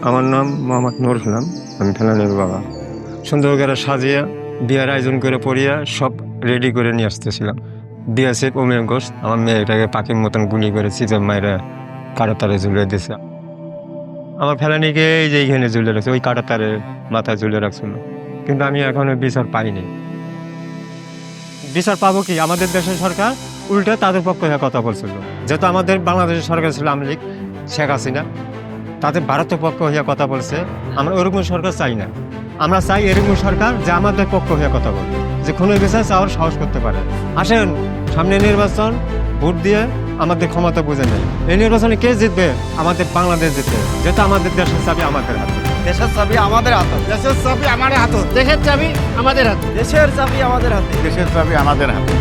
আমার নাম মোহাম্মদ নুর ইসলাম, আমি ফেলানির বাবা। সুন্দর করে সাজিয়ে বিয়ের আয়োজন করে পড়িয়া সব রেডি করে নিয়ে আসতেছিলাম। দিয়েছে অমিয় ঘোষ আমার মেয়েটাকে পাখির মতন গুলি করে চিজম মাইরা কাটা তারে ঝুলিয়ে দিয়েছে। আমার ফেলানিকে এই যে এইখানে ঝুলে রাখছে, ওই কাটা তারে মাথায় ঝুলে রাখছিল, কিন্তু আমি এখনো বিচার পাইনি। বিচার পাবো কি? আমাদের দেশের সরকার উল্টে তাদের পক্ষে হয়ে কথা বলছিল। যেহেতু আমাদের বাংলাদেশের সরকার ছিল আওয়ামী লীগ, শেখ হাসিনা, তাদের ভারতের পক্ষ হয়ে কথা বলছে। আমরা ওরকম সরকার চাই না। আমরা চাই এরকম সরকার যে আমাদের পক্ষ হয়ে কথা বলবে, যে কোনো বিচার চাওয়ার সাহস করতে পারে। আসেন, সামনে নির্বাচন, ভোট দিয়ে আমাদের ক্ষমতা বুঝে নেই। এই নির্বাচনে কে জিতবে? আমাদের বাংলাদেশ জিতবে, যেহেতু আমাদের দেশের চাবি আমাদের হাতে। দেশের চাবি আমাদের হাতে। দেশের চাবি আমাদের হাতে। দেশের চাবি আমাদের হাতে। দেশের চাবি আমাদের হাতে। দেশের চাবি আমাদের হাতে।